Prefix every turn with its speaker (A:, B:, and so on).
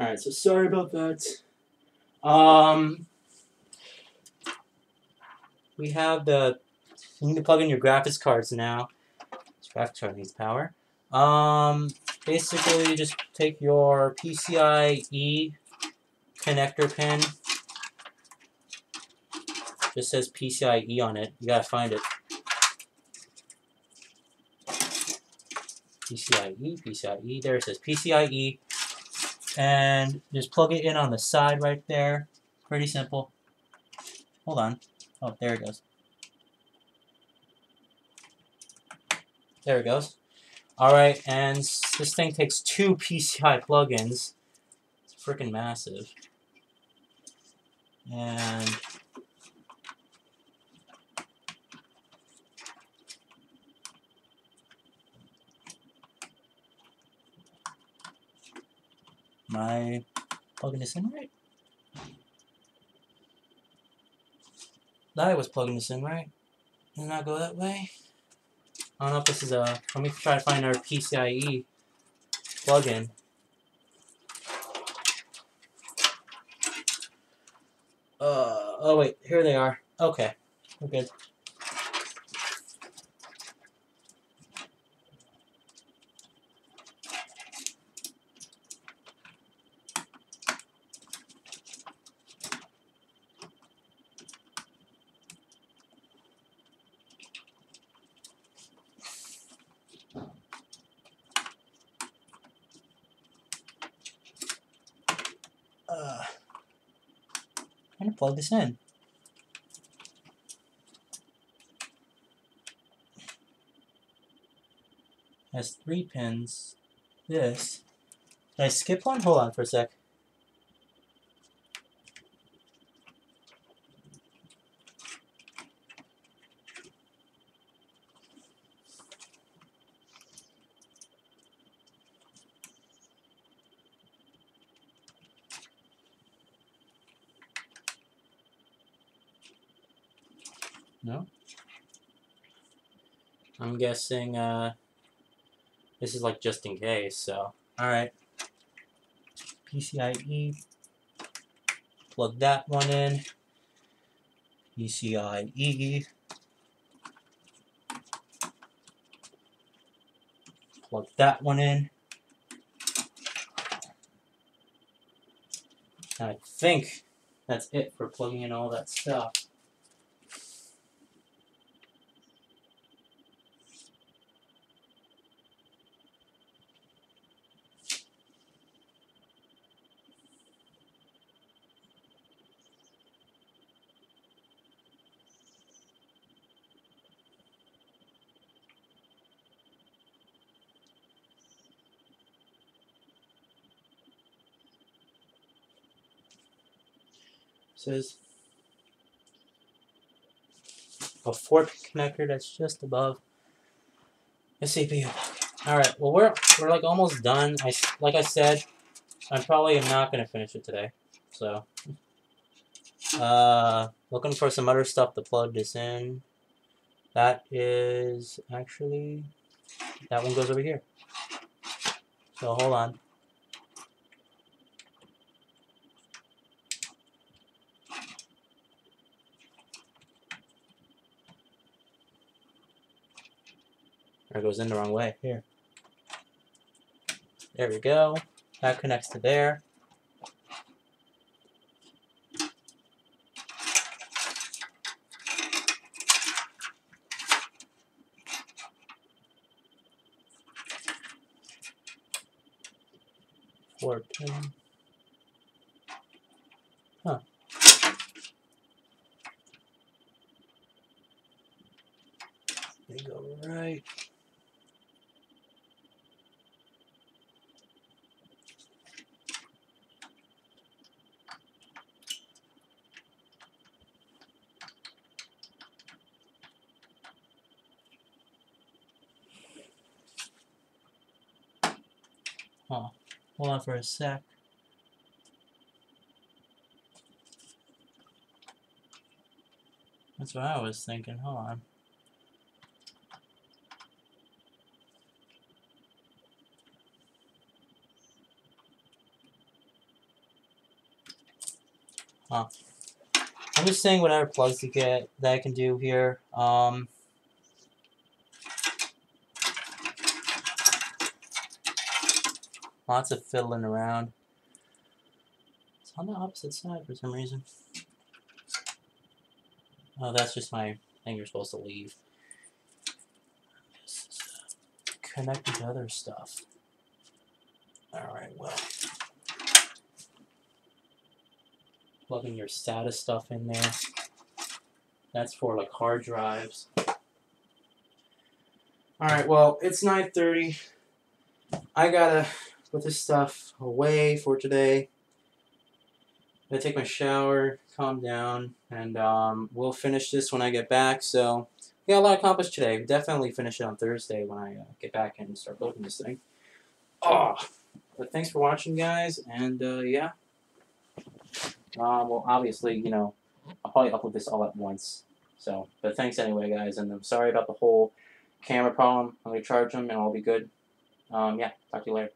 A: Alright, so sorry about that. We have the... You need to plug in your graphics cards now. This graphics card needs power. Basically, just take your PCIe connector pin. Just says PCIe on it. You gotta find it. PCIe, there it says PCIe. And just plug it in on the side right there. Pretty simple. Hold on. Oh, there it goes. There it goes. Alright, and this thing takes 2 PCI plugins. It's freaking massive. And am I plugging this in right? I was plugging this in right. Did not go that way. I don't know if this is a... Let me try to find our PCIe plugin. Oh wait, here they are. Okay, we're good. I'm gonna plug this in. Has 3 pins. This. Did I skip one? Hold on for a sec. No? I'm guessing this is like just in case, so. Alright. PCIe. Plug that one in. PCIe. Plug that one in. And I think that's it for plugging in all that stuff. Says a 4-pin connector that's just above the CPU. Alright, well we're like almost done. Like I said, I probably am not gonna finish it today. So looking for some other stuff to plug this in. That is actually, that one goes over here. So hold on. It goes in the wrong way. Here. There we go. That connects to there. Four pin. Huh. They go right. Huh. Hold on for a sec. That's what I was thinking. Hold on. I'm just saying whatever plugs to get that I can do here. Lots of fiddling around. It's on the opposite side for some reason. Oh, that's just my thing you're supposed to leave. Connected to other stuff. Alright, well. Plugging your SATA stuff in there. That's for like hard drives. Alright, well, it's 9:30. I gotta put this stuff away for today. I'm gonna take my shower, calm down, and we'll finish this when I get back. So, we got a lot accomplished today. Definitely finish it on Thursday when I get back and start building this thing. Oh! But thanks for watching, guys, and yeah. Well, obviously, you know, I'll probably upload this all at once. So, but thanks anyway, guys, and I'm sorry about the whole camera problem. I'm gonna charge them, and I'll be good. Yeah, talk to you later.